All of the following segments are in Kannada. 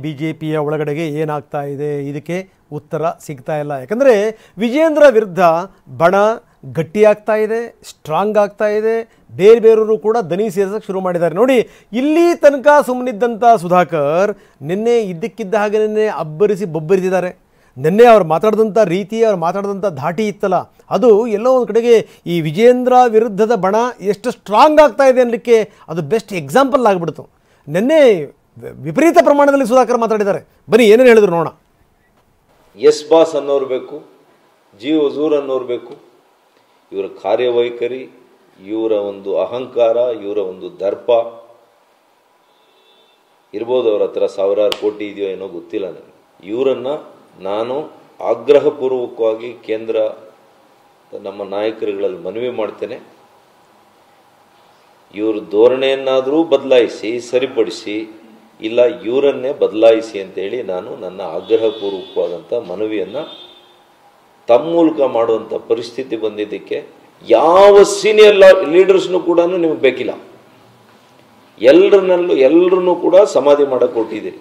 ಬಿಜೆಪಿಯ ಒಳಗಡೆಗೆ ಏನಾಗ್ತಾ ಇದೆ ಇದಕ್ಕೆ ಉತ್ತರ ಸಿಗ್ತಾ ಇಲ್ಲ. ಯಾಕಂದರೆ ವಿಜೇಂದ್ರ ವಿರುದ್ಧ ಬಣ ಗಟ್ಟಿಯಾಗ್ತಾ ಇದೆ, ಸ್ಟ್ರಾಂಗ್ ಆಗ್ತಾ ಇದೆ. ಬೇರೆ ಬೇರೆಯವರು ಕೂಡ ದನಿ ಸೇರಿಸೋಕ್ಕೆ ಶುರು ಮಾಡಿದ್ದಾರೆ. ನೋಡಿ, ಇಲ್ಲಿ ತನಕ ಸುಮ್ಮನಿದ್ದಂಥ ಸುಧಾಕರ್ ನಿನ್ನೆ ಇದ್ದಕ್ಕಿದ್ದ ಹಾಗೆ ನಿನ್ನೆ ಅಬ್ಬರಿಸಿ ಬೊಬ್ಬರಿಸಿದ್ದಾರೆ. ನಿನ್ನೆ ಅವ್ರು ಮಾತಾಡಿದಂಥ ರೀತಿ, ಅವ್ರು ಮಾತಾಡಿದಂಥ ಧಾಟಿ ಇತ್ತಲ್ಲ, ಅದು ಎಲ್ಲೋ ಒಂದು ಕಡೆಗೆ ಈ ವಿಜೇಂದ್ರ ವಿರುದ್ಧದ ಬಣ ಎಷ್ಟು ಸ್ಟ್ರಾಂಗ್ ಆಗ್ತಾ ಇದೆ ಅನ್ನಲಿಕ್ಕೆ ಅದು ಬೆಸ್ಟ್ ಎಕ್ಸಾಂಪಲ್ ಆಗಿಬಿಡ್ತು. ನಿನ್ನೆ ವಿಪರೀತ ಪ್ರಮಾಣದಲ್ಲಿ ಸುಧಾಕರ್ ಮಾತಾಡಿದ್ದಾರೆ. ಬನ್ನಿ ಏನೇನು ಹೇಳಿದ್ರು ನೋಡೋಣ. ಎಸ್ ಬಾಸ್ ಅನ್ನೋರು ಬೇಕು, ಜಿ ಹುಜೂರ್ ಅನ್ನೋರು ಬೇಕು. ಇವರ ಕಾರ್ಯವೈಖರಿ, ಇವರ ಒಂದು ಅಹಂಕಾರ, ಇವರ ಒಂದು ದರ್ಪ ಇರ್ಬೋದು. ಅವ್ರ ಹತ್ರ ಸಾವಿರಾರು ಕೋಟಿ ಇದೆಯೋ ಏನೋ ಗೊತ್ತಿಲ್ಲ ನನಗೆ. ಇವರನ್ನು ನಾನು ಆಗ್ರಹಪೂರ್ವಕವಾಗಿ ಕೇಂದ್ರ ನಮ್ಮ ನಾಯಕರುಗಳಲ್ಲಿ ಮನವಿ ಮಾಡ್ತೇನೆ. ಇವ್ರ ಧೋರಣೆಯನ್ನಾದರೂ ಬದಲಾಯಿಸಿ, ಸರಿಪಡಿಸಿ, ಇಲ್ಲ ಇವರನ್ನೇ ಬದಲಾಯಿಸಿ ಅಂತೇಳಿ ನಾನು ನನ್ನ ಆಗ್ರಹಪೂರ್ವಕವಾದಂಥ ಮನವಿಯನ್ನು ತಮ್ಮ ಮೂಲಕ ಮಾಡುವಂಥ ಪರಿಸ್ಥಿತಿ ಬಂದಿದ್ದಕ್ಕೆ ಯಾವ ಸೀನಿಯರ್ ಲೀಡರ್ಸ್ನೂ ಕೂಡ ನಿಮಗೆ ಬೇಕಿಲ್ಲ. ಎಲ್ಲರನ್ನೂ ಕೂಡ ಸಮಾಧಿ ಮಾಡಕ್ಕೆ ಕೊಟ್ಟಿದ್ದೀರಿ.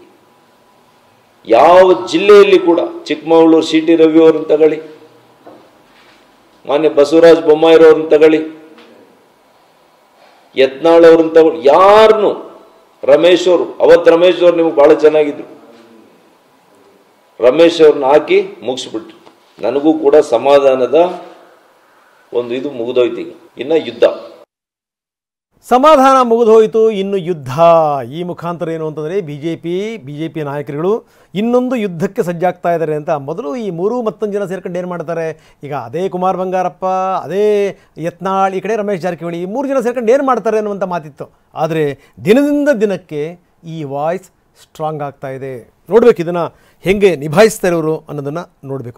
ಯಾವ ಜಿಲ್ಲೆಯಲ್ಲಿ ಕೂಡ ಚಿಕ್ಕಮಗಳೂರು ಸಿ ಟಿ ರವಿ ಅವ್ರನ್ನ ತಗೊಳ್ಳಿ, ಮಾನ್ಯ ಬಸವರಾಜ ಬೊಮ್ಮಾಯಿರವ್ರನ್ನ ತಗೊಳ್ಳಿ, ಯತ್ನಾಳ್ ಅವ್ರನ್ನ ತಗೊಳ್ಳಿ, ಯಾರನ್ನು ರಮೇಶ್ ಅವರು, ಅವತ್ತು ರಮೇಶ್ ಅವ್ರು ನಿಮ್ಗೆ ಬಹಳ ಚೆನ್ನಾಗಿದ್ರು. ರಮೇಶ್ ಅವ್ರನ್ನ ಹಾಕಿ ಮುಗಿಸ್ಬಿಟ್ರು. ನನಗೂ ಕೂಡ ಸಮಾಧಾನದ ಒಂದು ಇದು ಮುಗಿದೋಯ್ತು. ಈಗ ಇನ್ನು ಯುದ್ಧ, ಸಮಾಧಾನ ಮುಗಿದೋಯ್ತು, ಇನ್ನು ಯುದ್ಧ. ಈ ಮುಖಾಂತರ ಏನು ಅಂತಂದರೆ ಬಿಜೆಪಿ ನಾಯಕರುಗಳು ಇನ್ನೊಂದು ಯುದ್ಧಕ್ಕೆ ಸಜ್ಜಾಗ್ತಾ ಇದ್ದಾರೆ ಅಂತ. ಮೊದಲು ಈ ಮತ್ತೊಂದು ಜನ ಸೇರ್ಕೊಂಡು ಏನು ಮಾಡ್ತಾರೆ, ಈಗ ಅದೇ ಕುಮಾರ್ ಬಂಗಾರಪ್ಪ, ಅದೇ ಯತ್ನಾಳ್, ಈ ಕಡೆ ರಮೇಶ್ ಜಾರಕಿಹೊಳಿ, ಈ 3 ಜನ ಸೇರ್ಕೊಂಡು ಏನು ಮಾಡ್ತಾರೆ ಅನ್ನುವಂಥ ಮಾತಿತ್ತು. ಆದರೆ ದಿನದಿಂದ ದಿನಕ್ಕೆ ಈ ವಾಯ್ಸ್ ಸ್ಟ್ರಾಂಗ್ ಆಗ್ತಾ ಇದೆ. ನೋಡಬೇಕು ಇದನ್ನು ಹೆಂಗೆ ನಿಭಾಯಿಸ್ತಾರೆ ಇವರು ಅನ್ನೋದನ್ನು ನೋಡಬೇಕು.